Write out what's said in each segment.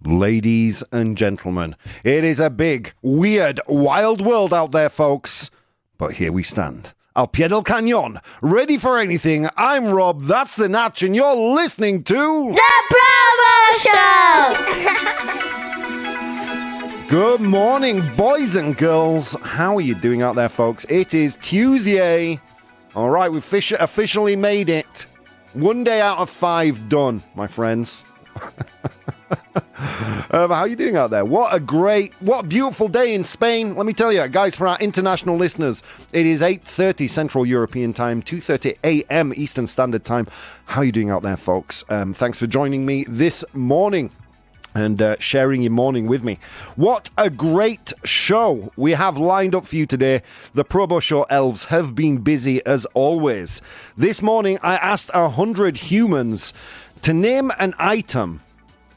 Ladies and gentlemen, it is a big, weird, wild world out there, folks. But here we stand. Al pie del cañón, ready for anything. I'm Rob, that's the Natch, and you're listening to... The ProBoh Show! Good morning, boys and girls. How are you doing out there, folks? It is Tuesday. All right, we've officially made it. 1 day out of 5 done, my friends. How are you doing out there? What a beautiful day in Spain. Let me tell you, guys, for our international listeners, it is 8:30 Central European Time, 2:30 a.m. Eastern Standard Time. How are you doing out there, folks? Thanks for joining me this morning and sharing your morning with me. What a great show we have lined up for you today. The ProBoh Show elves have been busy as always. This morning, I asked 100 humans to name an item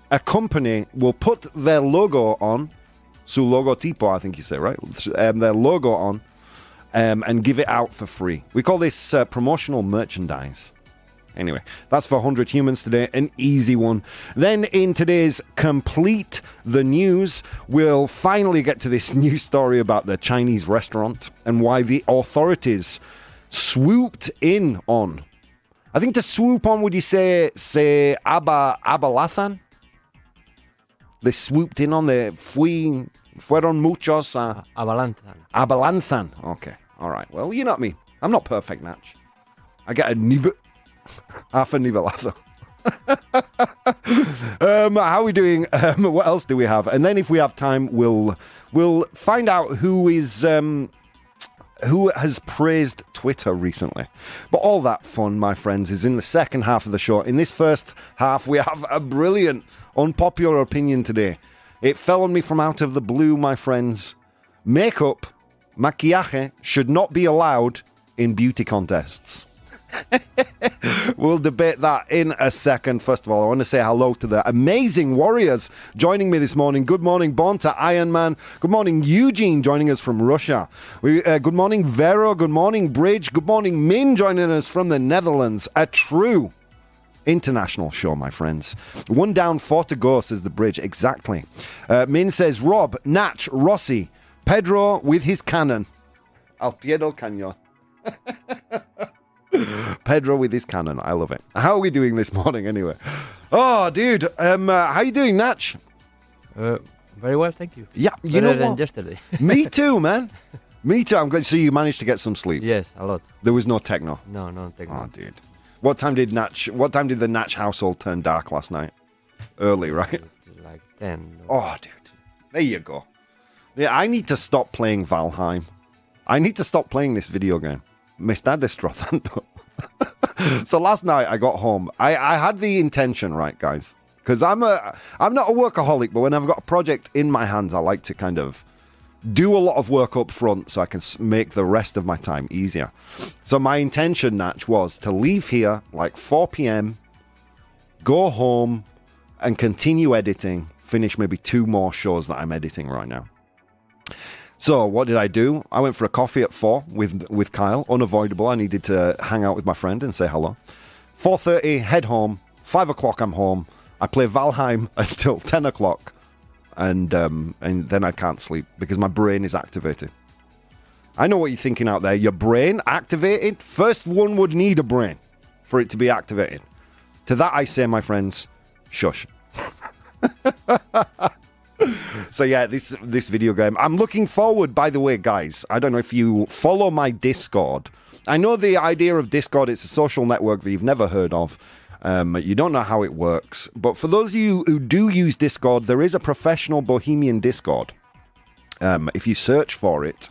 a company will put their logo on, su logotipo, I think you say, right? Their logo on, and give it out for free. We call this promotional merchandise. Anyway, that's for 100 humans today, an easy one. Then in today's Complete the News, we'll finally get to this news story about the Chinese restaurant and why the authorities swooped in on. I think to swoop on, would you say abalathan? They swooped in on the fueron muchos. Abalanzan. Okay. All right. Well, you know what I mean. I'm not perfect, Natch. I get half a nivelazo. How are we doing? What else do we have? And then if we have time, we'll find out who has praised Twitter recently. But all that fun, my friends, is in the second half of the show. In this first half, we have a brilliant, unpopular opinion today. It fell on me from out of the blue, my friends. Makeup, maquillaje, should not be allowed in beauty contests. We'll debate that in a second. First of all, I want to say hello to the amazing warriors joining me this morning. Good morning, Born to Iron Man. Good morning, Eugene, joining us from Russia. Good morning, Vero. Good morning, Bridge. Good morning, Min, joining us from the Netherlands. A true international show, my friends. 1 down, 4 to go, says the Bridge. Exactly. Min says, Rob, Natch, Rossi, Pedro with his cannon. Al pie del cañón. Pedro with his cannon. I love it. How are we doing this morning anyway? Oh, dude. How you doing, Natch? Very well, thank you. Yeah, you Better know than what? yesterday. Me too, man. Me too. I'm good. So you managed to get some sleep? Yes, a lot. There was no techno? No techno. Oh, dude. What time did the Natch household turn dark last night? Early, right? It's like 10. Oh, dude. There you go. Yeah, I need to stop playing Valheim. I need to stop playing this video game. Me está destrozando. So last night I got home. I had the intention, right, guys? Because I'm not a workaholic, but when I've got a project in my hands, I like to kind of do a lot of work up front so I can make the rest of my time easier. So my intention, Natch, was to leave here like 4 p.m., go home, and continue editing, finish maybe 2 more shows that I'm editing right now. So what did I do? I went for a coffee at 4 with Kyle. Unavoidable. I needed to hang out with my friend and say hello. 4:30, head home. 5 o'clock, I'm home. I play Valheim until 10 o'clock. And then I can't sleep because my brain is activated. I know what you're thinking out there. Your brain activated? First one would need a brain for it to be activated. To that I say, my friends, shush. So yeah, this video game. I'm looking forward, by the way, guys. I don't know if you follow my Discord. I know the idea of Discord, it's a social network that you've never heard of. You don't know how it works. But for those of you who do use Discord, there is a professional bohemian Discord. If you search for it,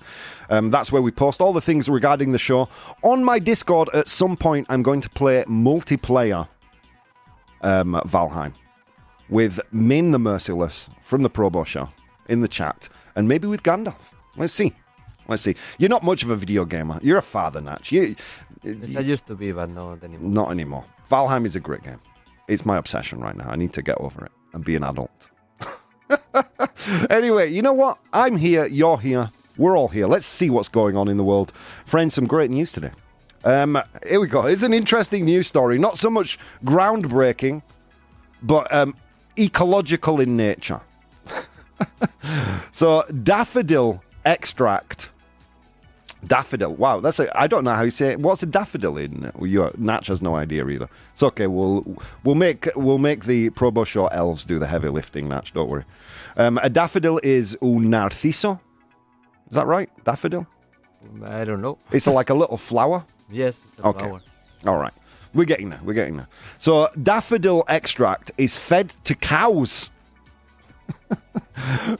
that's where we post all the things regarding the show. On my Discord, at some point, I'm going to play multiplayer Valheim with Min the Merciless from the ProBoh Show in the chat, and maybe with Gandalf. Let's see. You're not much of a video gamer. You're a father, Natch. I used to be, but not anymore. Not anymore. Valheim is a great game. It's my obsession right now. I need to get over it and be an adult. Anyway, you know what? I'm here. You're here. We're all here. Let's see what's going on in the world. Friends, some great news today. Here we go. It's an interesting news story. Not so much groundbreaking, but ecological in nature. So daffodil extract. Daffodil. Wow, I don't know how you say it. What's a daffodil in? Natch has no idea either. It's okay. We'll make the ProBoh Show elves do the heavy lifting, Natch. Don't worry. A daffodil is un narciso. Is that right? Daffodil? I don't know. It's like a little flower. Yes, it's a Okay. flower. All right. We're getting there. So daffodil extract is fed to cows.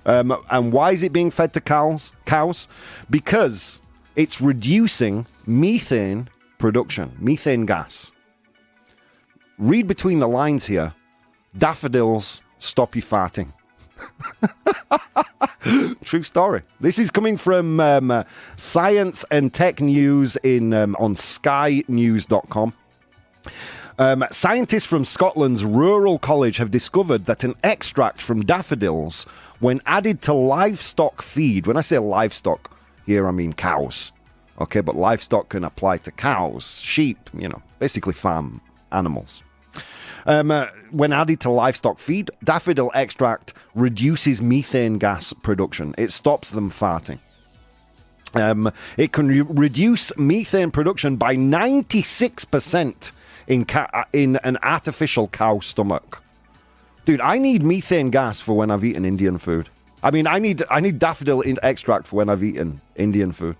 And why is it being fed to cows? Because it's reducing methane production, methane gas. Read between the lines here. Daffodils stop you farting. True story. This is coming from Science and Tech News on skynews.com. Scientists from Scotland's rural college have discovered that an extract from daffodils, when added to livestock feed, when I say livestock, here I mean cows, okay, but livestock can apply to cows, sheep, basically farm animals. When added to livestock feed, daffodil extract reduces methane gas production. It stops them farting. It can reduce methane production by 96% in an artificial cow stomach. Dude, I need methane gas for when I've eaten Indian food. I mean, I need daffodil extract for when I've eaten Indian food.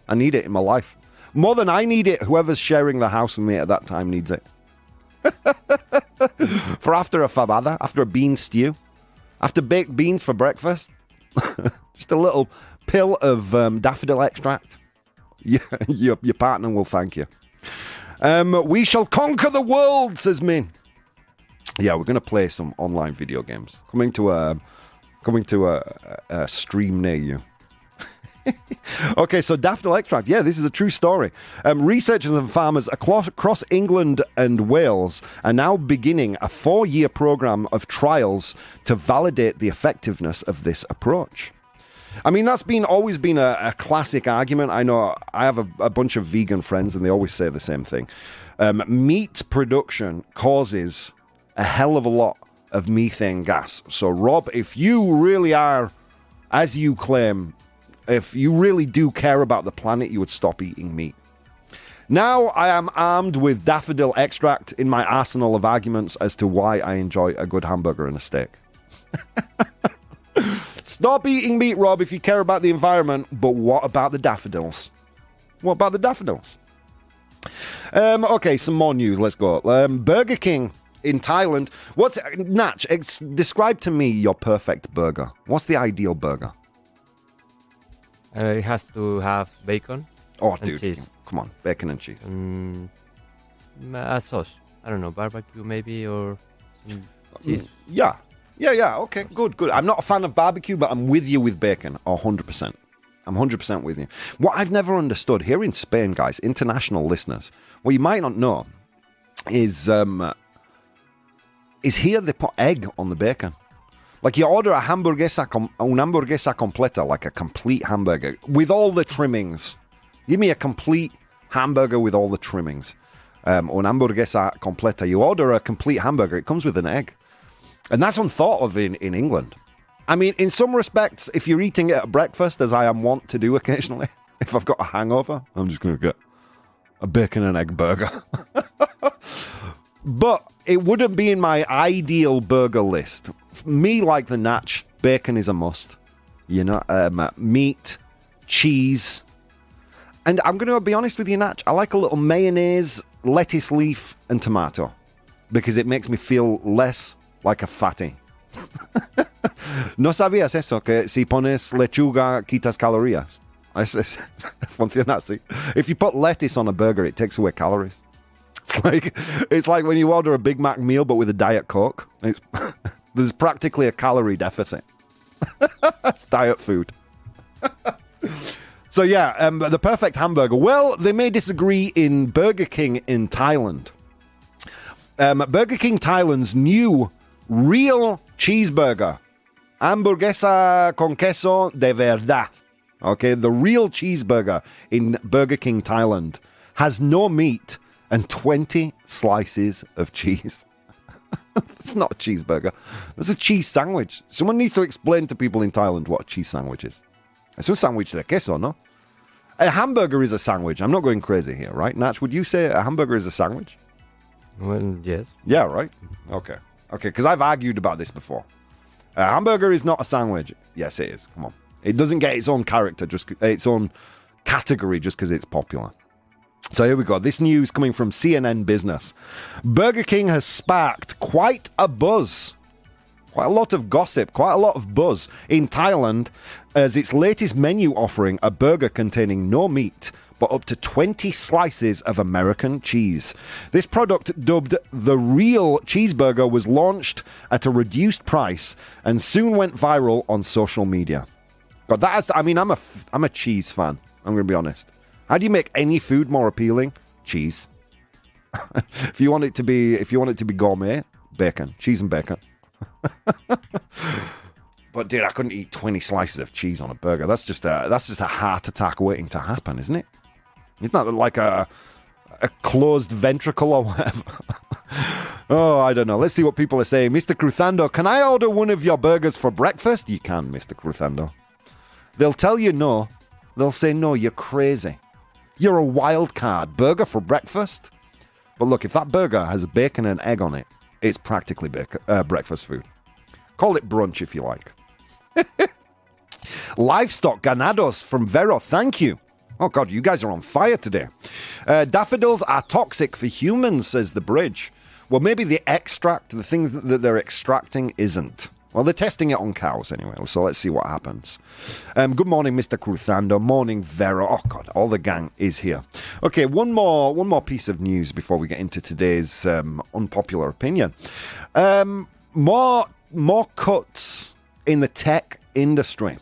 I need it in my life. More than I need it, whoever's sharing the house with me at that time needs it. For after a fabada, after a bean stew, after baked beans for breakfast, just a little pill of daffodil extract. Your partner will thank you. We shall conquer the world, says Min. Yeah, we're going to play some online video games. Coming to a stream near you. Okay, so daffodil extract. Yeah, this is a true story. Researchers and farmers across England and Wales are now beginning a 4-year program of trials to validate the effectiveness of this approach. I mean, that's always been a classic argument. I know I have a bunch of vegan friends and they always say the same thing. Meat production causes a hell of a lot of methane gas. So, Rob, if you really are, as you claim, if you really do care about the planet, you would stop eating meat. Now I am armed with daffodil extract in my arsenal of arguments as to why I enjoy a good hamburger and a steak. Stop eating meat, Rob, if you care about the environment, but what about the daffodils? What about the daffodils? Okay, some more news. Let's go. Burger King in Thailand. Natch, describe to me your perfect burger. What's the ideal burger? It has to have bacon and dude, cheese. Come on, bacon and cheese. A sauce. I don't know, barbecue maybe, or some cheese. Yeah. Okay, good. I'm not a fan of barbecue, but I'm with you with bacon, 100%. I'm 100% with you. What I've never understood here in Spain, guys, international listeners, what you might not know is here they put egg on the bacon. Like you order a hamburguesa completa, like a complete hamburger with all the trimmings. Give me a complete hamburger with all the trimmings. Un hamburguesa completa. You order a complete hamburger, it comes with an egg. And that's unthought of in England. I mean, in some respects, if you're eating it at breakfast, as I am wont to do occasionally, if I've got a hangover, I'm just going to get a bacon and egg burger. But it wouldn't be in my ideal burger list. Me, like the Natch, bacon is a must. Meat, cheese. And I'm going to be honest with you, Natch, I like a little mayonnaise, lettuce leaf, and tomato. Because it makes me feel less like a fatty. ¿No sabías eso? Que si pones lechuga, quitas calorías. Funciona así. If you put lettuce on a burger, it takes away calories. It's like when you order a Big Mac meal, but with a Diet Coke. There's practically a calorie deficit. It's diet food. So yeah, the perfect hamburger. Well, they may disagree in Burger King in Thailand. Burger King Thailand's new real cheeseburger, hamburguesa con queso de verdad. Okay, the real cheeseburger in Burger King Thailand has no meat and 20 slices of cheese. It's not a cheeseburger. It's a cheese sandwich. Someone needs to explain to people in Thailand what a cheese sandwich is. It's un sandwich de queso, no? A hamburger is a sandwich. I'm not going crazy here, right? Natch, would you say a hamburger is a sandwich? Well, yes. Yeah, right? Okay, because I've argued about this before. A hamburger is not a sandwich. Yes, it is. Come on. It doesn't get its own character, its own category just because it's popular. So here we go. This news coming from CNN Business. Burger King has sparked quite a buzz. Quite a lot of gossip, quite a lot of buzz in Thailand as its latest menu offering a burger containing no meat but up to 20 slices of American cheese. This product, dubbed the Real Cheeseburger, was launched at a reduced price and soon went viral on social media. God, I'm a cheese fan. I'm going to be honest. How do you make any food more appealing? Cheese. If you want it to be gourmet, bacon, cheese and bacon. But dude, I couldn't eat 20 slices of cheese on a burger. That's just a heart attack waiting to happen, isn't it? It's not like a closed ventricle or whatever. Oh, I don't know. Let's see what people are saying. Mr. Cruthando, can I order one of your burgers for breakfast? You can, Mr. Cruthando. They'll tell you no. They'll say, no, you're crazy. You're a wild card. Burger for breakfast? But look, if that burger has bacon and egg on it, it's practically breakfast food. Call it brunch if you like. Livestock ganados from Vero, thank you. Oh, God, you guys are on fire today. Daffodils are toxic for humans, says the bridge. Well, maybe the extract, the thing that they're extracting isn't. Well, they're testing it on cows anyway, so let's see what happens. Good morning, Mr. Cruthando. Morning, Vero. Oh, God, all the gang is here. Okay, one more piece of news before we get into today's unpopular opinion. More cuts in the tech industry.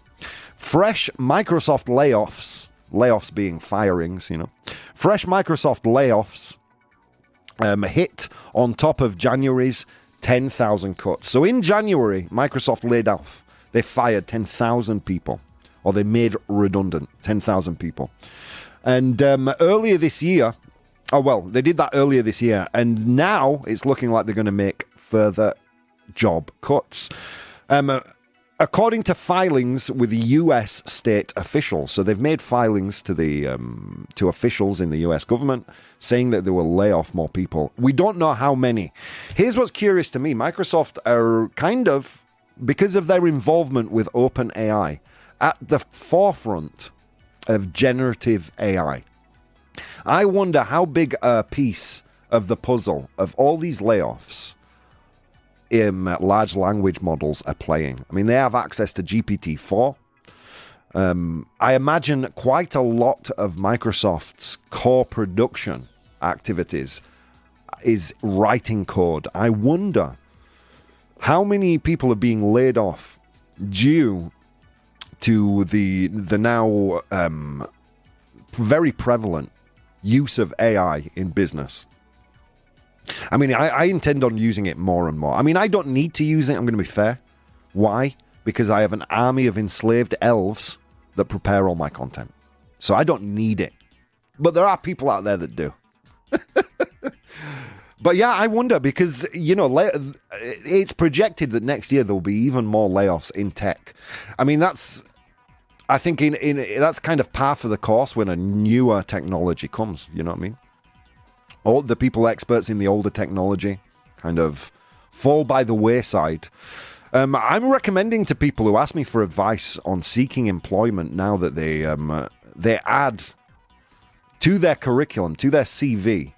Fresh Microsoft layoffs being firings, you know. Fresh Microsoft layoffs hit on top of January's 10,000 cuts. So in January, Microsoft laid off. They fired 10,000 people, or they made redundant 10,000 people. And earlier this year, they did that earlier this year, and now it's looking like they're going to make further job cuts. According to filings with the U.S. state officials, so they've made filings to the to officials in the U.S. government saying that they will lay off more people. We don't know how many. Here's what's curious to me. Microsoft are kind of, because of their involvement with OpenAI, at the forefront of generative AI. I wonder how big a piece of the puzzle of all these layoffs large language models are playing. I mean, they have access to GPT-4. I imagine quite a lot of Microsoft's core production activities is writing code. I wonder how many people are being laid off due to the now very prevalent use of AI in business. I mean, I intend on using it more and more. I mean, I don't need to use it, I'm going to be fair. Why? Because I have an army of enslaved elves that prepare all my content. So I don't need it. But there are people out there that do. But yeah, I wonder because, you know, it's projected that next year there will be even more layoffs in tech. I mean, I think that's kind of par for the course when a newer technology comes, you know what I mean? All the people experts in the older technology kind of fall by the wayside. I'm recommending to people who ask me for advice on seeking employment now that they add to their curriculum, to their CV.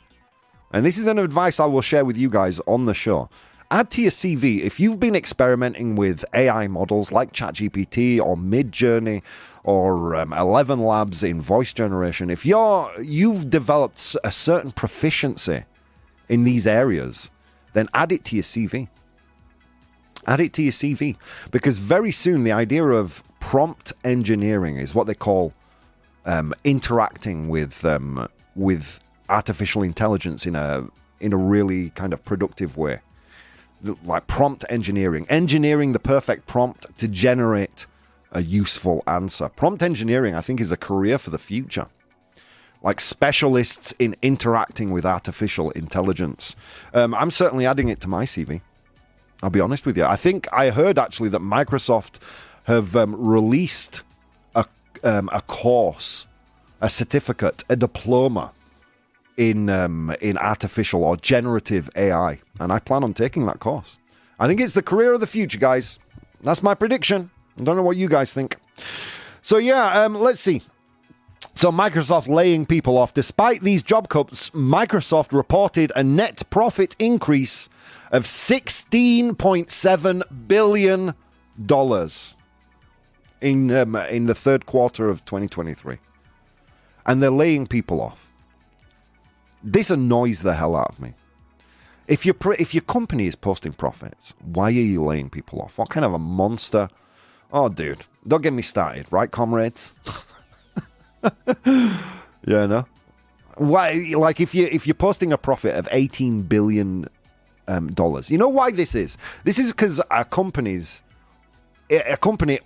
And this is an advice I will share with you guys on the show. Add to your CV, if you've been experimenting with AI models like ChatGPT or Midjourney or 11 Labs in voice generation, if you've developed a certain proficiency in these areas, then add it to your CV. Add it to your CV. Because very soon the idea of prompt engineering is what they call interacting with artificial intelligence in a really kind of productive way. Like prompt engineering the perfect prompt to generate a useful answer. Prompt engineering, I think, is a career for the future. like specialists in interacting with artificial intelligence. I'm certainly adding it to my CV. I'll be honest with you. I think I heard actually that Microsoft have released a course, a certificate, a diploma in artificial or generative AI, and I plan on taking that course. I think it's the career of the future, guys. That's my prediction. I don't know what you guys think. So yeah, let's see. So Microsoft laying people off. Despite these job cuts, Microsoft reported a net profit increase of $16.7 billion in the third quarter of 2023. And they're laying people off. This annoys the hell out of me. If your company is posting profits, why are you laying people off? What kind of a monster? Oh, dude, don't get me started, right, comrades? Yeah, no. Why? Like, if you're posting a profit of $18 billion, you know why this is? This is because a company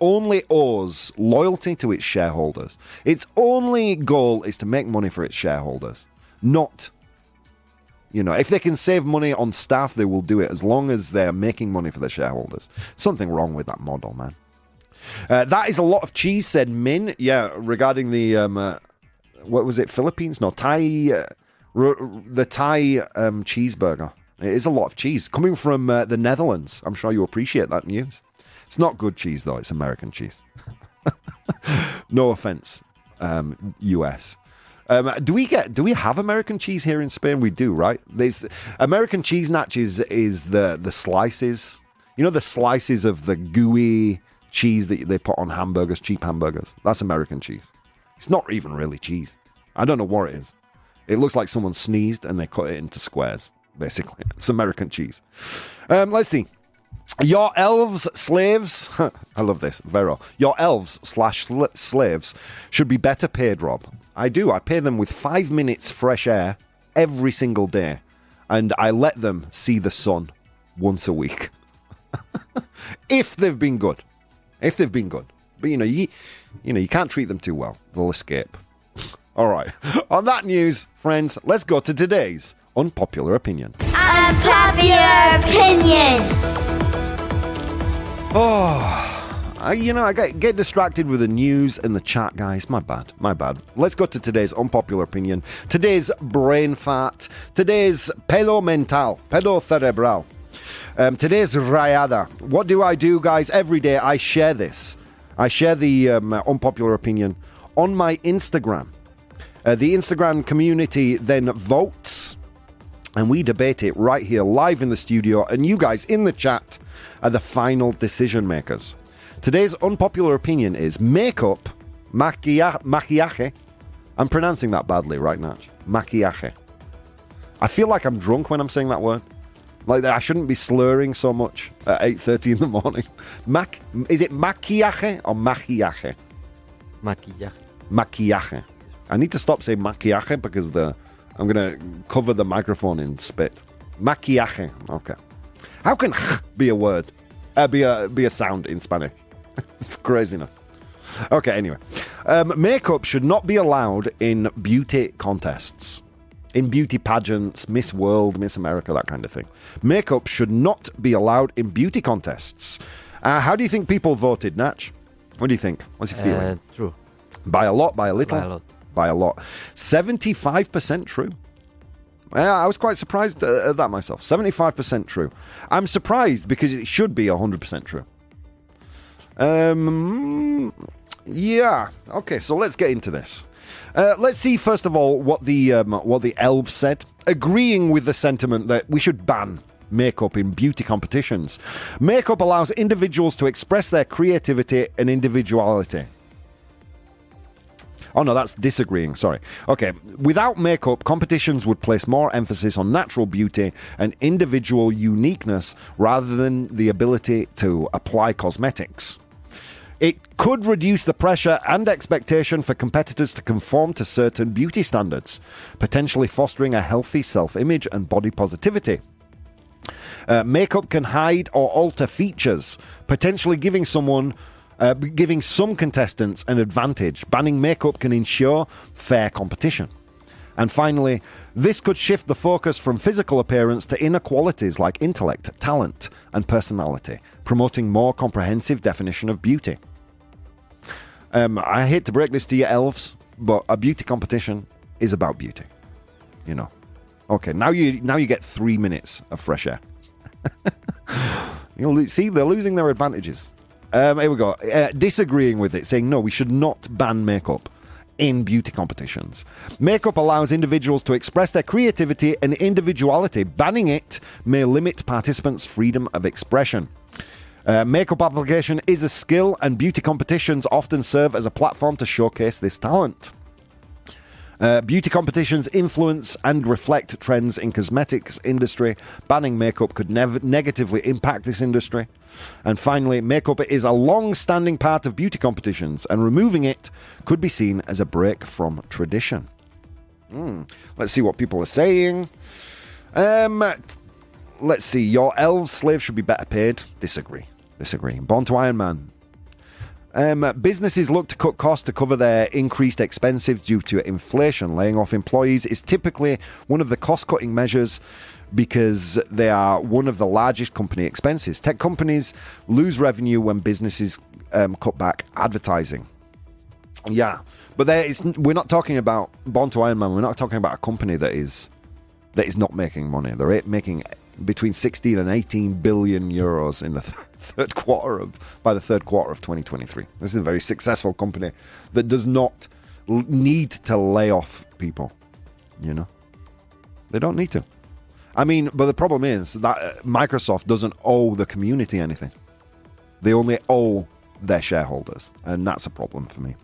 only owes loyalty to its shareholders. Its only goal is to make money for its shareholders, not. If they can save money on staff, they will do it as long as they're making money for their shareholders. Something wrong with that model, man. That is a lot of cheese, said Min. Yeah, regarding the, what was it, Philippines? No, Thai, the Thai cheeseburger. It is a lot of cheese. Coming from the Netherlands. I'm sure you appreciate that news. It's not good cheese, though. It's American cheese. No offense, US. Do we have American cheese here in Spain? We do, right? There's American cheese natch is the slices. The slices of the gooey cheese that they put on hamburgers, cheap hamburgers. That's American cheese. It's not even really cheese. I don't know what it is. It looks like someone sneezed and they cut it into squares, basically. It's American cheese. Let's see. Your elves, slaves, I love this, Vero. Your elves / slaves should be better paid, Rob. I do. I pay them with 5 minutes fresh air every single day, and I let them see the sun once a week. If they've been good. But you can't treat them too well. They'll escape. All right. On that news, friends, let's go to today's unpopular opinion. Unpopular opinion. I get distracted with the news and the chat, guys. My bad. Let's go to today's unpopular opinion. Today's brain fart. Today's pedo mental. Pedo cerebral. Today's rayada. What do I do, guys? Every day I share this. I share the unpopular opinion on my Instagram. The Instagram community then votes, and we debate it right here live in the studio, and you guys in the chat are the final decision makers. Today's unpopular opinion is makeup, maquillaje. I'm pronouncing that badly, right, Natch? Maquillaje. I feel like I'm drunk when I'm saying that word. Like, I shouldn't be slurring so much at 8:30 in the morning. Is it maquillaje or maquillaje? Maquillaje. I need to stop saying maquillaje because I'm going to cover the microphone in spit. Maquillaje. Okay. How can be a word? Be a sound in Spanish? It's craziness. Okay, anyway. Makeup should not be allowed in beauty contests. In beauty pageants, Miss World, Miss America, that kind of thing. Makeup should not be allowed in beauty contests. How do you think people voted, Natch? What do you think? What's your feeling? True. By a lot, by a little? By a lot. By a lot. 75% true. I was quite surprised at that myself. 75% true. I'm surprised because it should be 100% true. Yeah. Okay, so let's get into this. Let's see, first of all, what the elves said, agreeing with the sentiment that we should ban makeup in beauty competitions. Makeup allows individuals to express their creativity and individuality. Oh, no, that's disagreeing. Sorry. Okay. Without makeup, competitions would place more emphasis on natural beauty and individual uniqueness rather than the ability to apply cosmetics. It could reduce the pressure and expectation for competitors to conform to certain beauty standards, potentially fostering a healthy self-image and body positivity. Makeup can hide or alter features, potentially giving some contestants an advantage. Banning makeup can ensure fair competition. And finally, this could shift the focus from physical appearance to inner qualities like intellect, talent, and personality, promoting more comprehensive definition of beauty. I hate to break this to you elves, but a beauty competition is about beauty. You know. Okay, now you get 3 minutes of fresh air. You'll see, they're losing their advantages. Here we go. Disagreeing with it, saying no, we should not ban makeup in beauty competitions. Makeup allows individuals to express their creativity and individuality. Banning it may limit participants' freedom of expression. Makeup application is a skill, and beauty competitions often serve as a platform to showcase this talent. Beauty competitions influence and reflect trends in cosmetics industry. Banning makeup could negatively impact this industry. And finally, makeup is a long-standing part of beauty competitions, and removing it could be seen as a break from tradition. Let's see what people are saying. Let's see. Your elf slaves should be better paid. Disagree. Born to Iron Man. Businesses look to cut costs to cover their increased expenses due to inflation. Laying off employees is typically one of the cost-cutting measures because they are one of the largest company expenses. Tech companies lose revenue when businesses cut back advertising. Yeah, but we're not talking about Born to Iron Man. We're not talking about a company that is not making money. They're making between 16 and 18 billion euros in the by the third quarter of 2023. This is a very successful company that does not need to lay off people. You know, they don't need to. I mean, but the problem is that Microsoft doesn't owe the community anything. They only owe their shareholders, and that's a problem for me.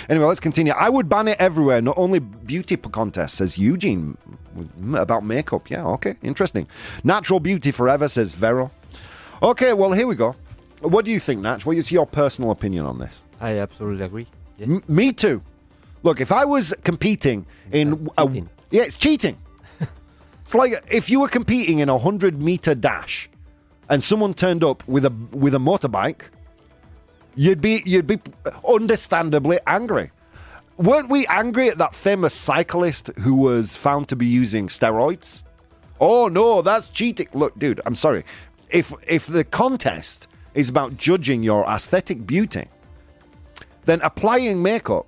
Anyway, let's continue. I would ban it everywhere, not only beauty contests, says Eugene, about makeup. Yeah, okay, interesting. Natural beauty forever, says Vero. Okay, well, here we go. What do you think, Natch? What is your personal opinion on this? I absolutely agree. Yes. Me too. Look, if I was competing in... Yeah, it's cheating. It's like if you were competing in a 100-meter dash and someone turned up with a motorbike, you'd be understandably angry. Weren't we angry at that famous cyclist who was found to be using steroids? Oh, no, that's cheating. Look, dude, I'm sorry. If the contest is about judging your aesthetic beauty, then applying makeup,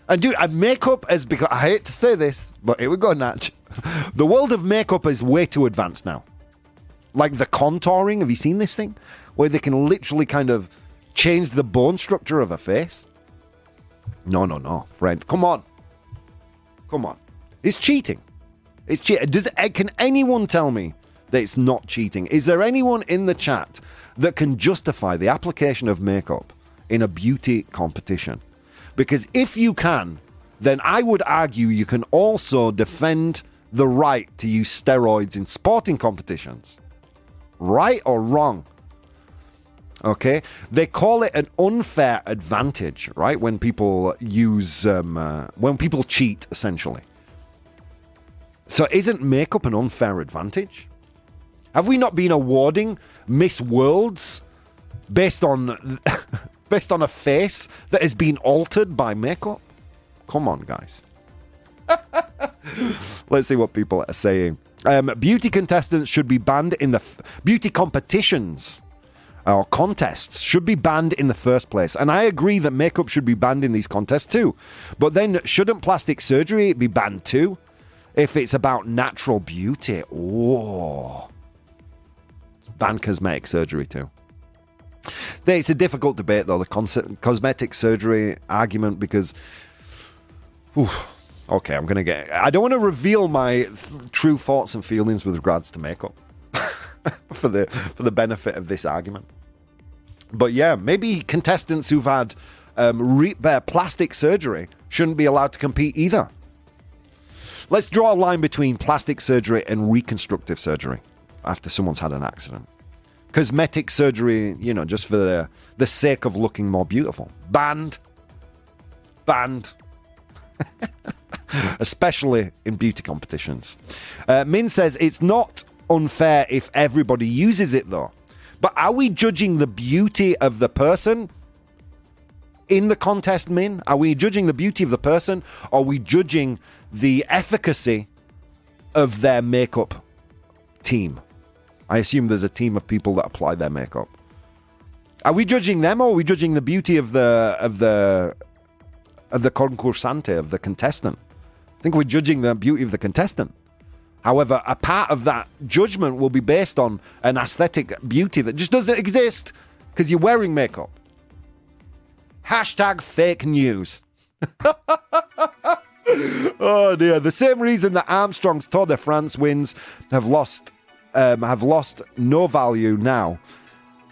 and dude, makeup has become, I hate to say this, but here we go, Natch. The world of makeup is way too advanced now. Like the contouring, have you seen this thing? Where they can literally kind of change the bone structure of a face? No, friend. Come on. It's cheating. Can anyone tell me that it's not cheating? Is there anyone in the chat that can justify the application of makeup in a beauty competition? Because if you can, then I would argue you can also defend the right to use steroids in sporting competitions. Right or wrong? Okay? They call it an unfair advantage, right? When people when people cheat, essentially. So isn't makeup an unfair advantage? Have we not been awarding Miss Worlds based on a face that has been altered by makeup? Come on, guys. Let's see what people are saying. Beauty contestants should be banned in the beauty competitions or contests should be banned in the first place. And I agree that makeup should be banned in these contests too. But then shouldn't plastic surgery be banned too? If it's about natural beauty. Oh. Ban cosmetic surgery too. It's a difficult debate though, the cosmetic surgery argument, because okay, I don't want to reveal my true thoughts and feelings with regards to makeup for the benefit of this argument. But yeah, maybe contestants who've had plastic surgery shouldn't be allowed to compete either. Let's draw a line between plastic surgery and reconstructive surgery after someone's had an accident. Cosmetic surgery, just for the sake of looking more beautiful. Banned. Especially in beauty competitions. Min says it's not unfair if everybody uses it though. But are we judging the beauty of the person in the contest, Min? Are we judging the beauty of the person, or are we judging the efficacy of their makeup team. I assume there's a team of people that apply their makeup. Are we judging them, or are we judging the beauty of the concursante, of the contestant? I think we're judging the beauty of the contestant. However, a part of that judgment will be based on an aesthetic beauty that just doesn't exist because you're wearing makeup. Hashtag fake news. Oh dear. The same reason that Armstrong's Tour de France wins have lost no value now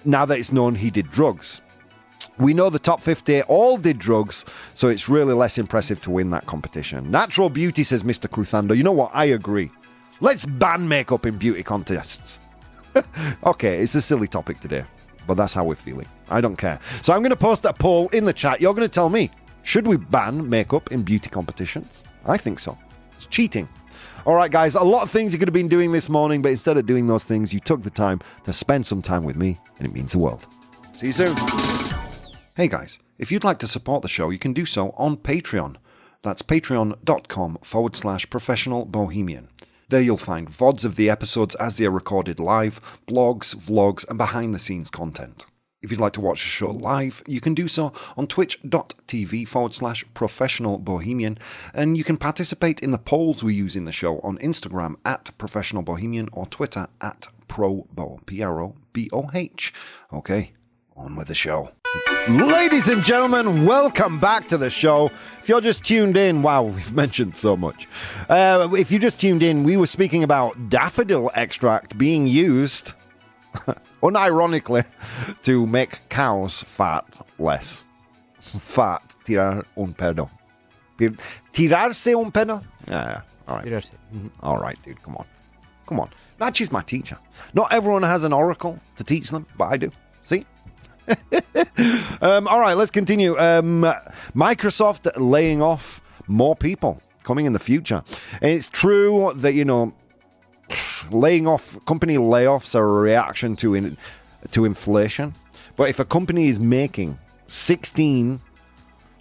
that it's known he did drugs. We know the top 50 all did drugs, so it's really less impressive to win that competition. Natural beauty, says Mr. Cruthando. You know what? I agree. Let's ban makeup in beauty contests. Okay, it's a silly topic today, but that's how we're feeling. I don't care. So I'm going to post a poll in the chat. You're going to tell me, should we ban makeup in beauty competitions? I think so. It's cheating. All right, guys, a lot of things you could have been doing this morning, but instead of doing those things, you took the time to spend some time with me, and it means the world. See you soon. Hey, guys, if you'd like to support the show, you can do so on Patreon. That's patreon.com/professional bohemian. There you'll find VODs of the episodes as they are recorded live, blogs, vlogs, and behind-the-scenes content. If you'd like to watch the show live, you can do so on twitch.tv/professional bohemian, and you can participate in the polls we use in the show on Instagram @professional bohemian or Twitter @ProBoh, PROBOH. Okay, on with the show. Ladies and gentlemen, welcome back to the show. If you're just tuned in, wow, we've mentioned so much. If you just tuned in, we were speaking about daffodil extract being used, unironically, to make cows fat less. Fat, tirar un pedo. Tirarse un pedo? Yeah, all right. Tirarse. All right, dude, come on. Come on. Nachi's my teacher. Not everyone has an oracle to teach them, but I do. See? All right, let's continue. Microsoft laying off more people coming in the future. And it's true that, company layoffs are a reaction to inflation. But if a company is making 16,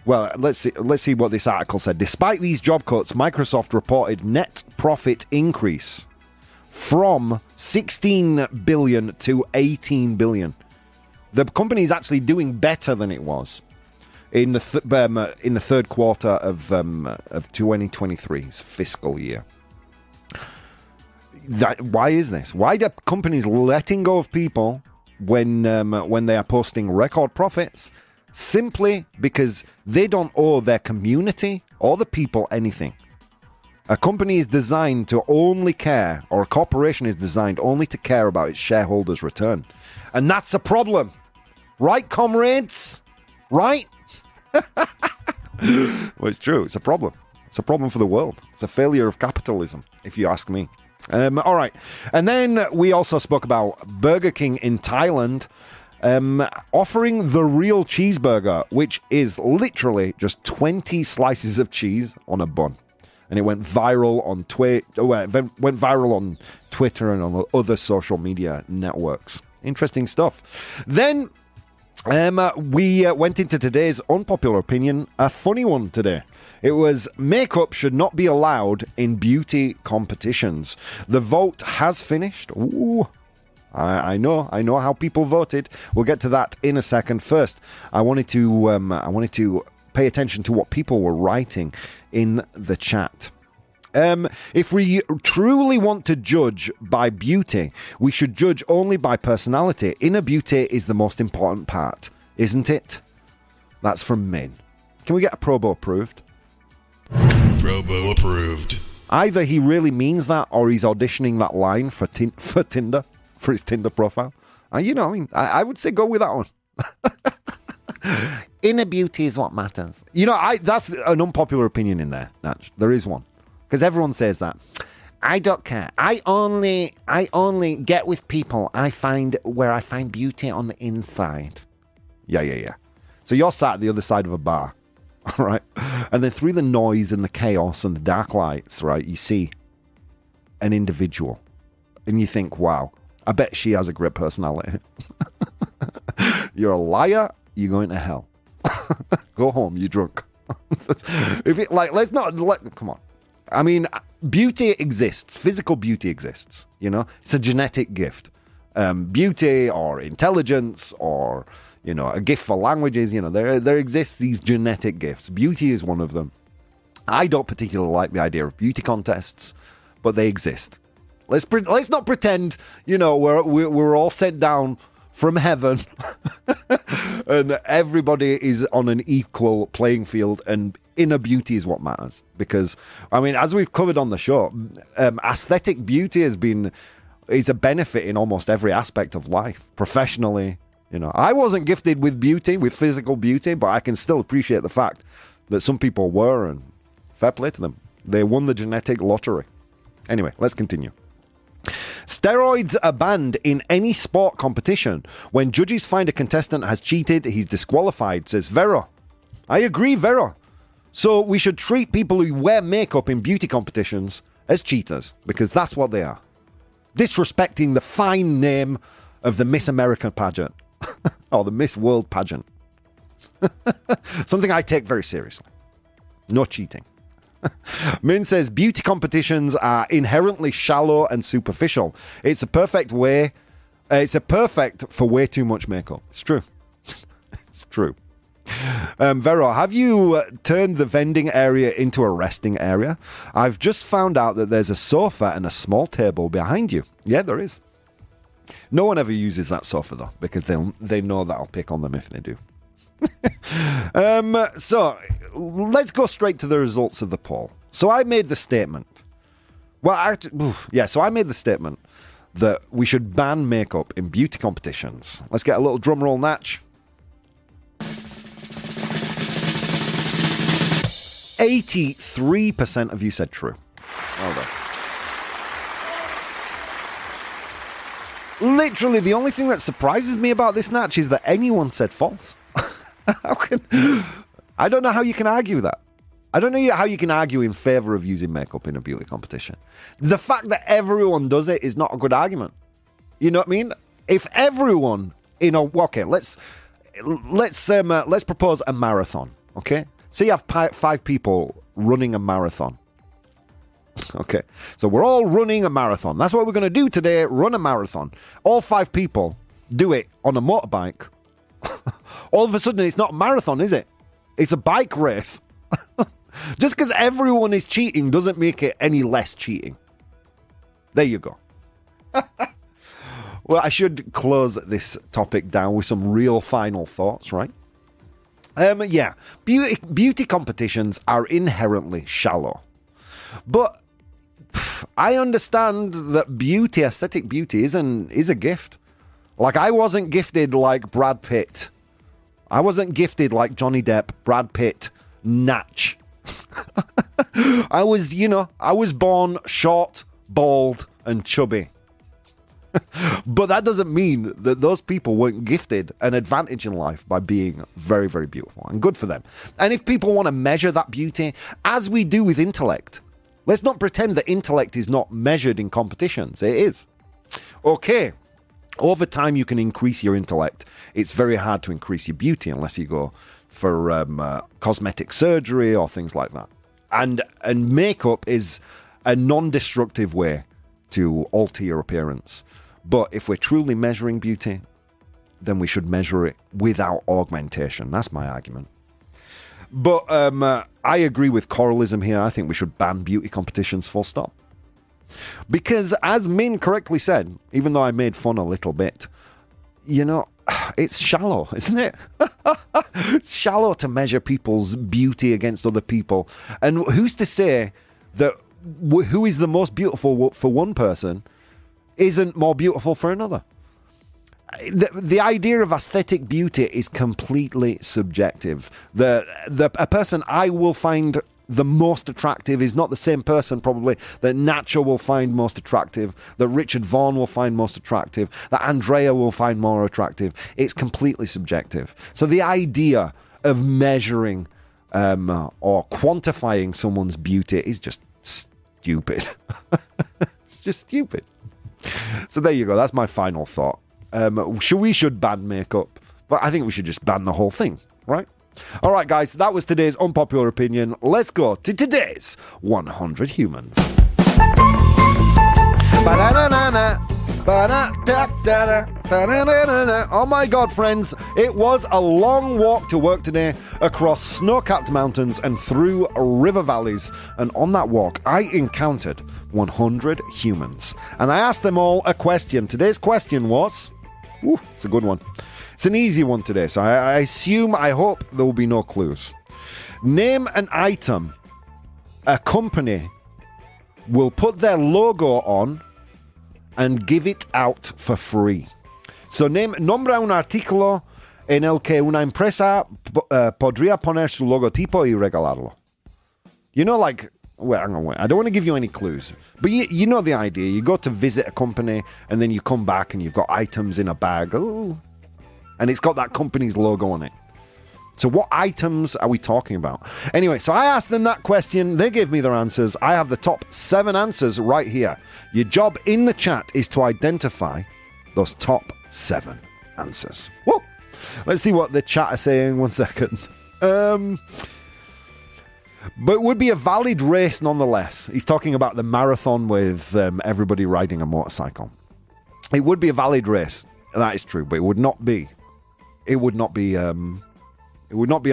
well, let's see what this article said. Despite these job cuts, Microsoft reported net profit increase from 16 billion to 18 billion. The company is actually doing better than it was in the third quarter of 2023's fiscal year. Why is this? Why are companies letting go of people when they are posting record profits? Simply because they don't owe their community or the people anything. A company is designed to only care, or a corporation is designed only to care about its shareholders' return. And that's a problem. Right, comrades? Right? Well, it's true. It's a problem. It's a problem for the world. It's a failure of capitalism, if you ask me. All right. And then we also spoke about Burger King in Thailand offering the real cheeseburger, which is literally just 20 slices of cheese on a bun. And it went viral on Twitter and on other social media networks. Interesting stuff. Then we went into today's unpopular opinion, a funny one today. It was makeup should not be allowed in beauty competitions. The vote has finished. Ooh, I know how people voted. We'll get to that in a second. First, I wanted to pay attention to what people were writing in the chat. If we truly want to judge by beauty, we should judge only by personality. Inner beauty is the most important part, isn't it? That's from Min. Can we get a ProBoh approved? ProBoh approved. Either he really means that, or he's auditioning that line for Tinder, for his Tinder profile. I would say go with that one. Inner beauty is what matters. That's an unpopular opinion in there, Natch. There is one. Because everyone says that. I don't care. I only get with people where I find beauty on the inside. Yeah. So you're sat at the other side of a bar, all right? And then through the noise and the chaos and the dark lights, right, you see an individual. And you think, wow, I bet she has a great personality. You're a liar, you're going to hell. Go home, you're drunk. Come on. I mean, beauty exists. Physical beauty exists. You know, it's a genetic gift. Beauty or intelligence or, you know, a gift for languages. You know, there exists these genetic gifts. Beauty is one of them. I don't particularly like the idea of beauty contests, but they exist. Let's not pretend, you know, we're all sent down from heaven and everybody is on an equal playing field and inner beauty is what matters. Because, I mean, as we've covered on the show, aesthetic beauty is a benefit in almost every aspect of life, professionally. You know, I wasn't gifted with beauty, with physical beauty, but I can still appreciate the fact that some people were, and fair play to them. They won the genetic lottery. Anyway, let's continue. Steroids are banned in any sport competition. When judges find a contestant has cheated, he's disqualified, says Vero. I agree, Vero. So we should treat people who wear makeup in beauty competitions as cheaters, because that's what they are. Disrespecting the fine name of the Miss America pageant. Or the Miss World pageant. Something I take very seriously. No cheating. Min says beauty competitions are inherently shallow and superficial. It's a perfect for way too much makeup. It's true. It's true. Vero, have you turned the vending area into a resting area? I've just found out that there's a sofa and a small table behind you. Yeah, there is. No one ever uses that sofa though, because they know that I'll pick on them if they do. So let's go straight to the results of the poll. So I made the statement. So I made the statement that we should ban makeup in beauty competitions. Let's get a little drum roll, Natch. 83% of you said true. Well done. Literally, the only thing that surprises me about this, Natch, is that anyone said false. I don't know how you can argue that. I don't know how you can argue in favor of using makeup in a beauty competition. The fact that everyone does it is not a good argument. You know what I mean? If everyone, let's propose a marathon. Okay, so you have 5 people running a marathon. Okay, so we're all running a marathon. That's what we're going to do today. Run a marathon. All 5 people do it on a motorbike. All of a sudden, it's not a marathon, is it? It's a bike race. Just because everyone is cheating doesn't make it any less cheating. There you go. Well, I should close this topic down with some real final thoughts, right? Beauty competitions are inherently shallow. But I understand that aesthetic beauty is a gift. Like, I wasn't gifted like Brad Pitt. I wasn't gifted like Johnny Depp, Brad Pitt, Natch. I was born short, bald, and chubby. But that doesn't mean that those people weren't gifted an advantage in life by being very, very beautiful. And good for them. And if people want to measure that beauty, as we do with intellect, let's not pretend that intellect is not measured in competitions. It is. Okay. Over time, you can increase your intellect. It's very hard to increase your beauty unless you go for cosmetic surgery or things like that. And makeup is a non-destructive way to alter your appearance. But if we're truly measuring beauty, then we should measure it without augmentation. That's my argument. But I agree with Coralism here. I think we should ban beauty competitions full stop. Because, as Min correctly said, even though I made fun a little bit, it's shallow, isn't it? It's shallow to measure people's beauty against other people. And who's to say that who is the most beautiful for one person isn't more beautiful for another? The idea of aesthetic beauty is completely subjective. A person I will find the most attractive is not the same person probably that Nacho will find most attractive, that Richard Vaughan will find most attractive, that Andrea will find more attractive. It's completely subjective. So the idea of measuring or quantifying someone's beauty is just stupid. It's just stupid. So there you go. That's my final thought. We should ban makeup, but I think we should just ban the whole thing, right? All right, guys, that was today's unpopular opinion. Let's go to today's 100 humans. Oh my God, friends, it was a long walk to work today across snow-capped mountains and through river valleys. And on that walk, I encountered 100 humans. And I asked them all a question. Today's question was... Ooh, it's a good one. It's an easy one today, so I hope there will be no clues. Name an item a company will put their logo on and give it out for free. So nombra un artículo en el que una empresa podría poner su logotipo y regalarlo. You know, like, wait, I don't want to give you any clues, but you know the idea. You go to visit a company and then you come back and you've got items in a bag. Ooh. And it's got that company's logo on it. So what items are we talking about? Anyway, so I asked them that question. They gave me their answers. I have the top 7 answers right here. Your job in the chat is to identify those top 7 answers. Whoa! Let's see what the chat are saying. 1 second. But it would be a valid race nonetheless. He's talking about the marathon with everybody riding a motorcycle. It would be a valid race. That is true, but it would not be. It would not be a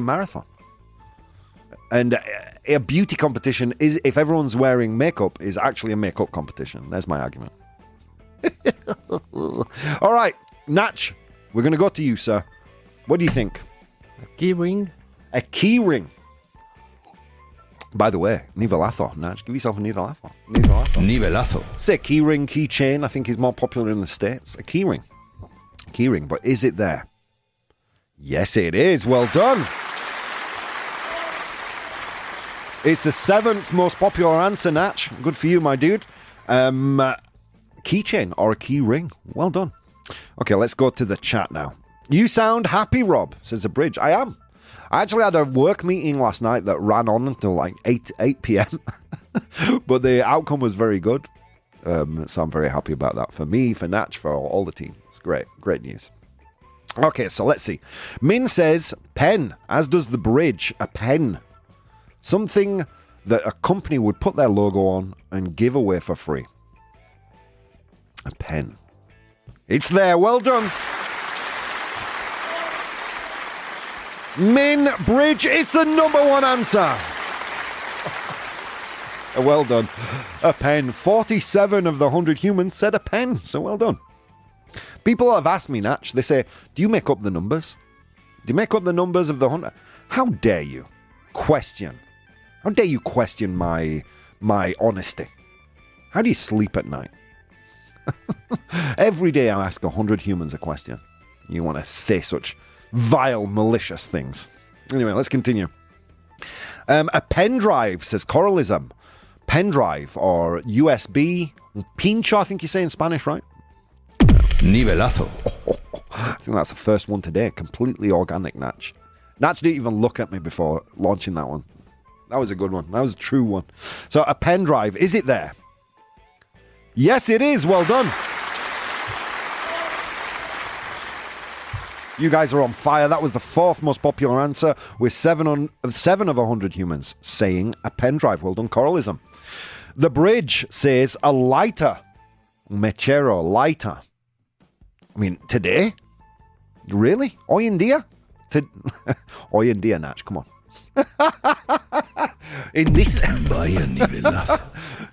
marathon. And a beauty competition is, if everyone's wearing makeup, is actually a makeup competition. There's my argument. All right, Natch, we're going to go to you, sir. What do you think? A key ring? A key ring. By the way, nivelazo, Natch. Give yourself a nivelazo. Nivelazo. Say key ring, keychain, I think is more popular in the States. A key ring. Key ring, but is it there? Yes, it is. Well done. It's the 7th most popular answer, Natch. Good for you, my dude. Keychain or a key ring. Well done. Okay, let's go to the chat now. You sound happy, Rob, says the bridge. I am. I actually had a work meeting last night that ran on until like 8 p.m. But the outcome was very good. So I'm very happy about that. For me, for Natch, for all the team. It's great. Great news. Okay, so let's see. Min says pen, as does the bridge. A pen. Something that a company would put their logo on and give away for free. A pen. It's there. Well done. Min, bridge, it's the number 1 answer. Well done. A pen. 47 of the 100 humans said a pen, so well done. People have asked me, Natch, they say, do you make up the numbers? Do you make up the numbers of the 100? How dare you question? How dare you question my honesty? How do you sleep at night? Every day I ask 100 humans a question. You want to say such vile, malicious things. Anyway, let's continue. A pen drive, says Coralism. Pen drive or USB. Pincho, I think you say in Spanish, right? Nivelazo. I think that's the first one today. Completely organic, Natch. Natch didn't even look at me before launching that one. That was a good one. That was a true one. So a pen drive, is it there? Yes, it is. Well done. You guys are on fire. That was the 4th most popular answer, with 7 of 100 humans saying a pen drive. Well done, Coralism. The bridge says a lighter. Mechero, lighter. I mean, today? Really? Hoy en día? Hoy en día, Natch, come on. In this... Vaya nivelazo.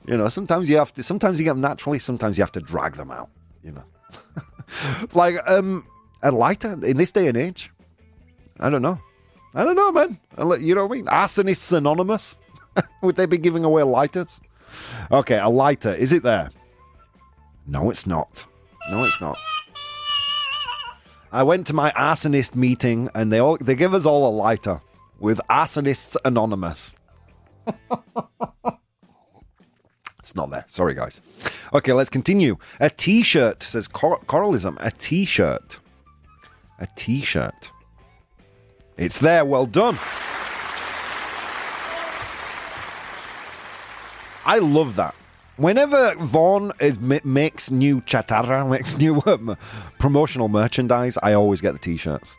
You know, sometimes you get them naturally, sometimes you have to drag them out, you know. Like, a lighter in this day and age? I don't know, man. You know what I mean? Arsonists Anonymous? Would they be giving away lighters? Okay, a lighter. Is it there? No, it's not. No, it's not. I went to my arsonist meeting and they give us all a lighter with Arsonists Anonymous. It's not there. Sorry, guys. Okay, let's continue. A t-shirt, says Coralism. A t-shirt. A t-shirt. It's there. Well done. I love that. Whenever Vaughn makes new chatarra, makes new promotional merchandise, I always get the t-shirts.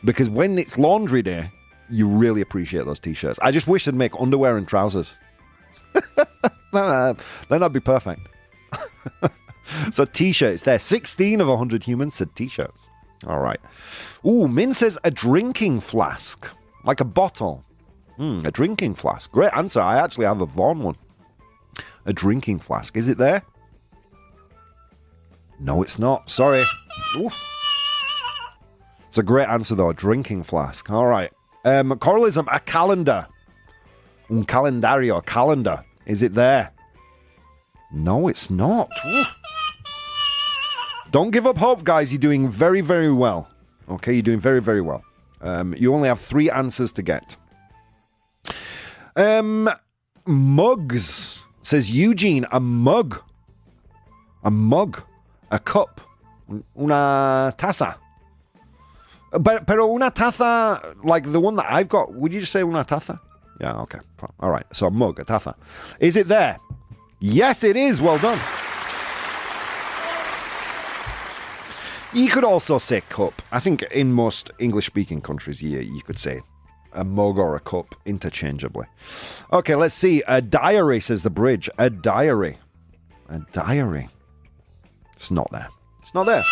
Because when it's laundry day, you really appreciate those t-shirts. I just wish they'd make underwear and trousers. Then that'd be perfect. So t-shirts there. 16 of 100 humans said t-shirts. All right. Ooh, Min says a drinking flask. Like a bottle. A drinking flask. Great answer. I actually have a Vaughan one. A drinking flask. Is it there? No, it's not. Sorry. Oof. It's a great answer, though. A drinking flask. All right. Coralism, a calendar. Un calendario, calendar. Is it there? No, it's not. Oof. Don't give up hope, guys. You're doing very, very well. Okay, you're doing very, very well. You only have 3 answers to get. Mugs, says Eugene. A mug. A mug. A cup. Una taza. Pero una taza, like the one that I've got, would you just say una taza? Yeah, okay. All right. So a mug, a taza. Is it there? Yes, it is. Well done. You could also say cup. I think in most English-speaking countries, you could say a mug or a cup interchangeably. Okay, let's see. A diary, says the bridge. A diary. A diary. It's not there. It's not there.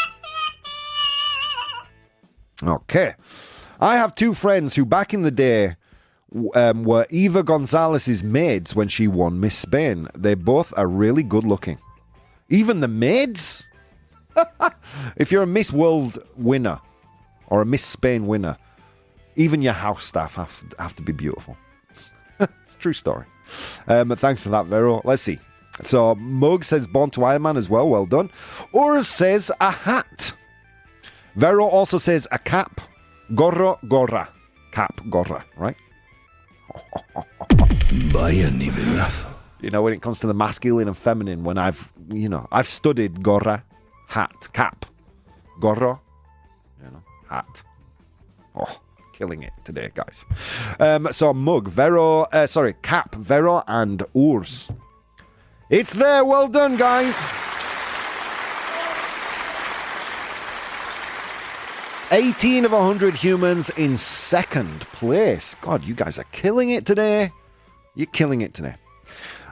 Okay. I have 2 friends who back in the day were Eva Gonzalez's maids when she won Miss Spain. They both are really good looking. Even the maids? If you're a Miss World winner or a Miss Spain winner, even your house staff have to be beautiful. It's a true story. Thanks for that, Vero. Let's see. So, Mug says Born to Iron Man as well. Well done. Urs says a hat. Vero also says a cap. Gorro, gorra. Cap, gorra, right? Vaya nivelazo. You know, when it comes to the masculine and feminine, when I've studied gorra, hat, cap. Gorro, hat. Oh, killing it today, guys. So, Mug, Vero, Cap, Vero, and Urs. It's there. Well done, guys. 18 of 100 humans in second place. God, you guys are killing it today. You're killing it today.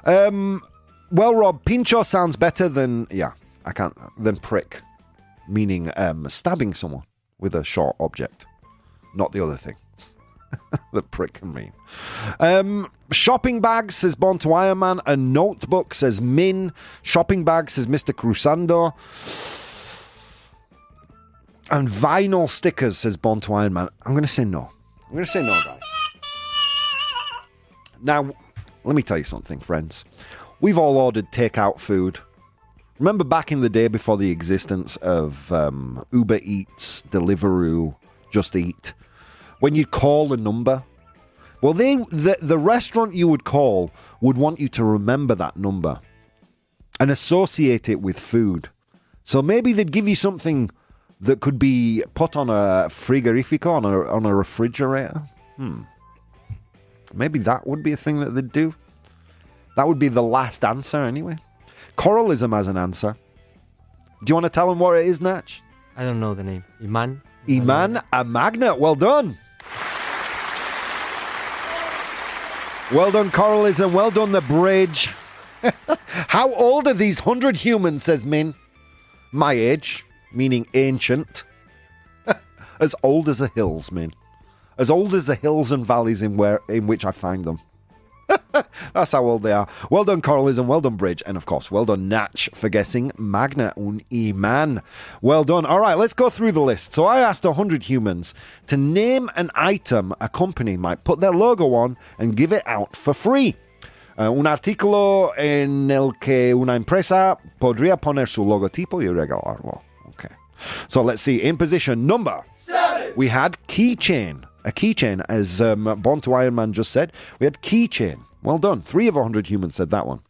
Well, Rob, pincho sounds better than, than prick. Meaning stabbing someone with a sharp object. Not the other thing. That prick can mean. Shopping bag, says Born to Iron Man. A notebook, says Min. Shopping bag, says Mr. Cruzando. And vinyl stickers, says Born to Iron Man. I'm going to say no. I'm going to say no, guys. Now, let me tell you something, friends. We've all ordered takeout food. Remember back in the day before the existence of Uber Eats, Deliveroo, Just Eat, when you'd call a number, well, the restaurant you would call would want you to remember that number and associate it with food. So maybe they'd give you something that could be put on a frigorifico, on a refrigerator. Maybe that would be a thing that they'd do. That would be the last answer anyway. Coralism has an answer. Do you want to tell them what it is, Natch? I don't know the name. Iman? Iman, a magnet. Well done. Well done, Coralism. Well done, the bridge. How old are these 100 humans, says Min. My age, meaning ancient. As old as the hills, Min. As old as the hills and valleys in which I find them. That's how old they are. Well done, Coralism. Well done, Bridge. And, of course, well done, Natch, for guessing Magna un Iman. Well done. All right, let's go through the list. So I asked 100 humans to name an item a company might put their logo on and give it out for free. Un artículo en el que una empresa podría poner su logotipo y regalarlo. Okay. So let's see. In position number 7, we had keychain. A keychain, as Born to Iron Man just said. We had keychain. Well done. 3 of 100 humans said that one.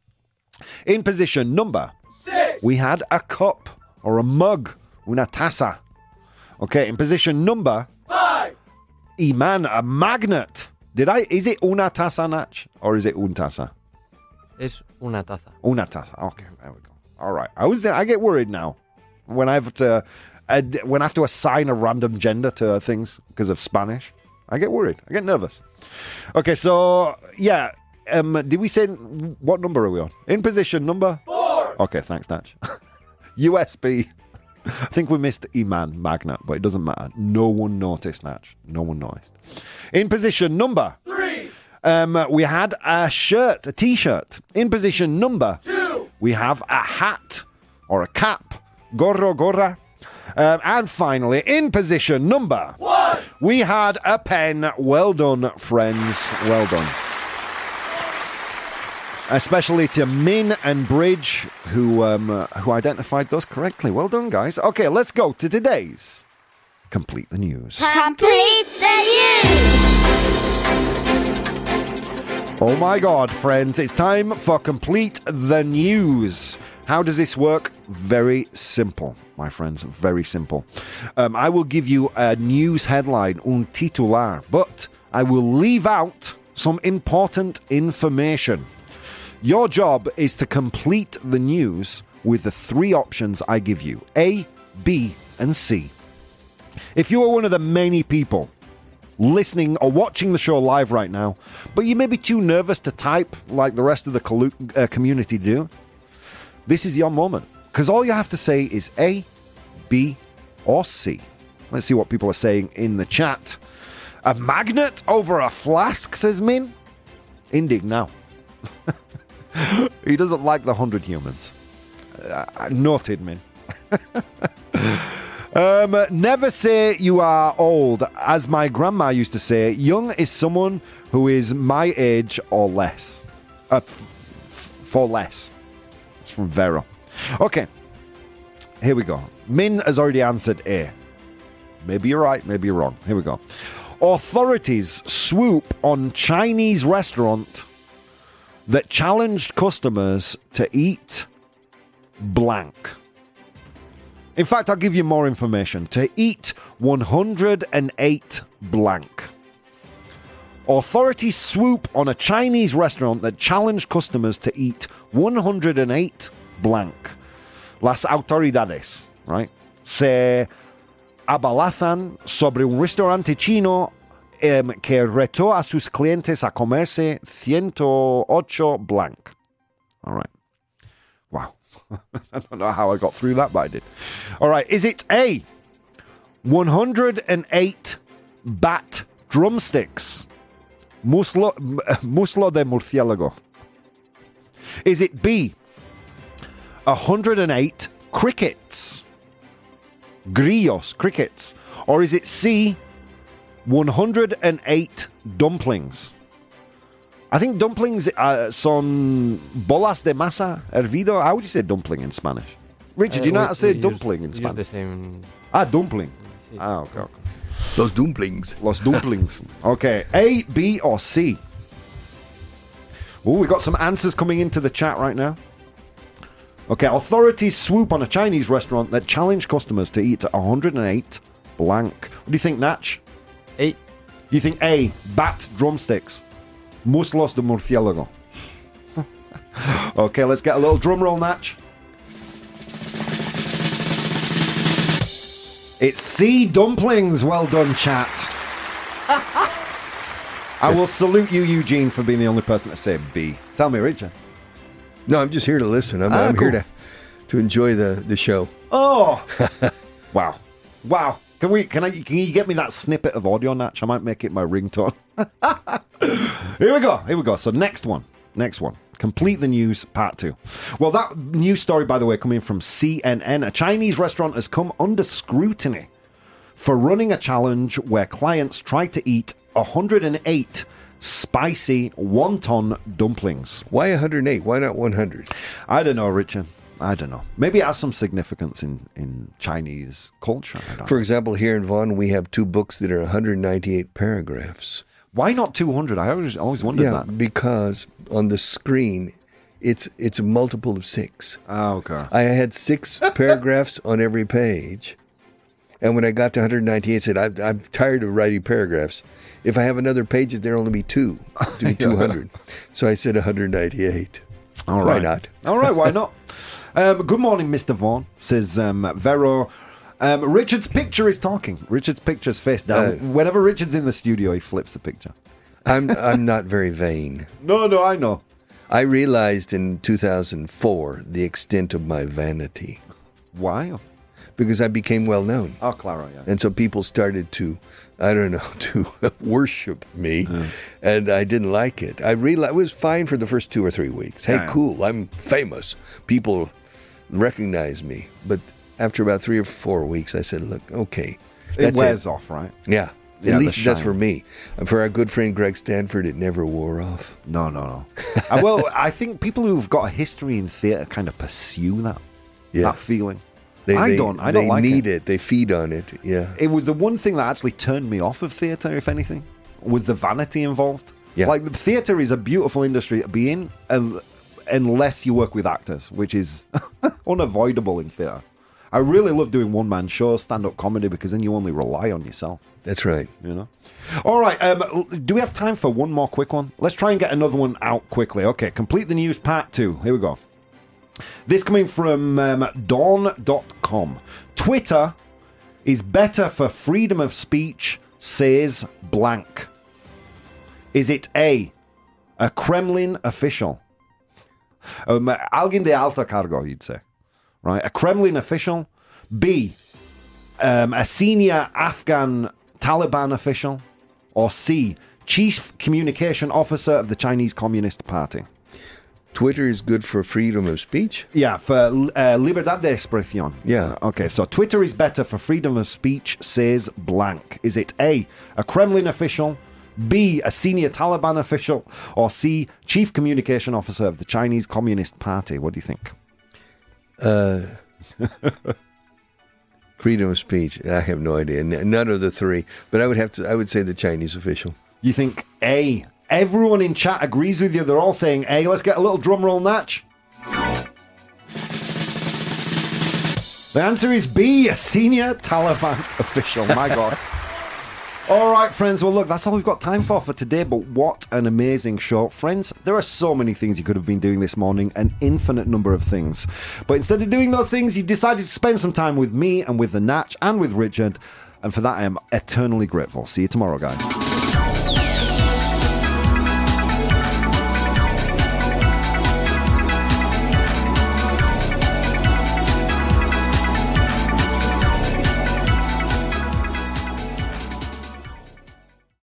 In position number 6, we had a cup or a mug. Una taza. Okay, in position number 5, Iman, a magnet. Is it una taza, Nach? Or is it un taza? It's una taza. Una taza. Okay, there we go. All right. I get worried now when I have to assign a random gender to things because of Spanish. I get worried. I get nervous. Okay, so, yeah. Did we say what number are we on? In position number 4. Okay, thanks, Natch. USB. I think we missed Iman Magnet, but it doesn't matter. No one noticed, Natch. No one noticed. In position number 3. We had a shirt, a t-shirt. In position number 2. We have a hat or a cap. Gorra. And finally, in position number 1, we had a pen. Well done, friends. Well done. Especially to Min and Bridge, who identified those correctly. Well done, guys. Okay, let's go to today's Complete the News. Complete the news. Oh my God, friends, it's time for Complete the News. How does this work? Very simple, my friends, very simple. I will give you a news headline, un titular, but I will leave out some important information. Your job is to complete the news with the 3 options I give you, A, B, and C. If you are one of the many people listening or watching the show live right now, but you may be too nervous to type like the rest of the community do, this is your moment. Because all you have to say is A, B, or C. Let's see what people are saying in the chat. A magnet over a flask, says Min? Indig now. He doesn't like the 100 humans. Noted, Min. Never say you are old. As my grandma used to say, young is someone who is my age or less. For less. It's from Vero. Okay. Here we go. Min has already answered A. Maybe you're right, maybe you're wrong. Here we go. Authorities swoop on Chinese restaurant that challenged customers to eat blank. In fact, I'll give you more information. To eat 108 blank. Authorities swoop on a Chinese restaurant that challenged customers to eat 108 blank. Las autoridades, right, se abalazan sobre un restaurante chino que retó a sus clientes a comerse 108 blank. All right. Wow. I don't know how I got through that, but I did. All right. Is it A, 108 bat drumsticks? Muslo de murciélago. Is it B, 108 crickets? Grillos, crickets. Or is it C, 108 dumplings? I think dumplings son bolas de masa hervido. How would you say dumpling in Spanish? Richard, do you know how to say dumpling in Spanish? The same. Dumpling. Okay. Los dumplings. Los dumplings. Okay. A, B, or C? Oh, we got some answers coming into the chat right now. Okay. Authorities swoop on a Chinese restaurant that challenged customers to eat 108 blank. What do you think, Natch? A. You think A, bat drumsticks? Muslos de murciélago. Okay, let's get a little drum roll, Natch. It's C, dumplings. Well done, chat. I will salute you, Eugene, for being the only person to say B. Tell me, Richard. No, I'm just here to listen. I'm cool. here to enjoy the show. Oh, wow. Can you get me that snippet of audio, Natch? I might make it my ringtone. Here we go. So next one. Complete the News, part 2. Well, that news story, by the way, coming from CNN. A Chinese restaurant has come under scrutiny for running a challenge where clients try to eat 108 spicy wonton dumplings. Why 108? Why not 100? I don't know, Richard. I don't know. Maybe it has some significance in Chinese culture. For example, here in Vaughan, we have 2 books that are 198 paragraphs. Why not 200? I always wondered that. Because on the screen, it's a multiple of 6. Oh, okay. I had 6 paragraphs on every page. And when I got to 198, I said, I'm tired of writing paragraphs. If I have another page, there'll only be 2 to be 200. So I said 198. All right. Why not? All right, why not? Good morning, Mr. Vaughan, says Vero. Richard's picture is talking. Richard's picture's face down. Whenever Richard's in the studio, he flips the picture. I'm not very vain. No, I know. I realized in 2004 the extent of my vanity. Why? Because I became well known. Oh, Clara, yeah. And so people started to, I don't know, to worship me, and I didn't like it. I realized it was fine for the first 2 or 3 weeks. Hey, cool, I'm famous. People recognize me. But after about 3 or 4 weeks, I said, look, okay. It wears off, right? Yeah. Yeah, At least that's shine. for me. And for our good friend Greg Stanford, it never wore off. No. Well, I think people who've got a history in theatre kind of pursue that feeling. I don't like it. They need it. They feed on it. Yeah. It was the one thing that actually turned me off of theatre, if anything, was the vanity involved. Yeah. Like, theatre is a beautiful industry to be in unless you work with actors, which is unavoidable in theatre. I really love doing one-man shows, stand-up comedy, because then you only rely on yourself. That's right. You know? All right, do we have time for one more quick one? Let's try and get another one out quickly. Okay, complete the news part 2. Here we go. This coming from dawn.com. Twitter is better for freedom of speech, says blank. Is it A, a Kremlin official? Alguien de alta cargo, you'd say. Right? A Kremlin official. B, a senior Afghan Taliban official. Or C, chief communication officer of the Chinese Communist Party. Twitter is good for freedom of speech? Yeah, for libertad de expresión. Yeah. Okay, so Twitter is better for freedom of speech, says blank. Is it A, a Kremlin official, B, a senior Taliban official, or C, chief communication officer of the Chinese Communist Party? What do you think? Freedom of speech. I have no idea. None of the three. But I would say the Chinese official. You think A? Everyone in chat agrees with you. They're all saying A. Let's get a little drum roll, Natch. The answer is B, a senior Taliban official. My God. All right, friends. Well, look, that's all we've got time for today, but what an amazing show. Friends, there are so many things you could have been doing this morning, an infinite number of things. But instead of doing those things, you decided to spend some time with me and with the Natch and with Richard, and for that I am eternally grateful. See you tomorrow, guys.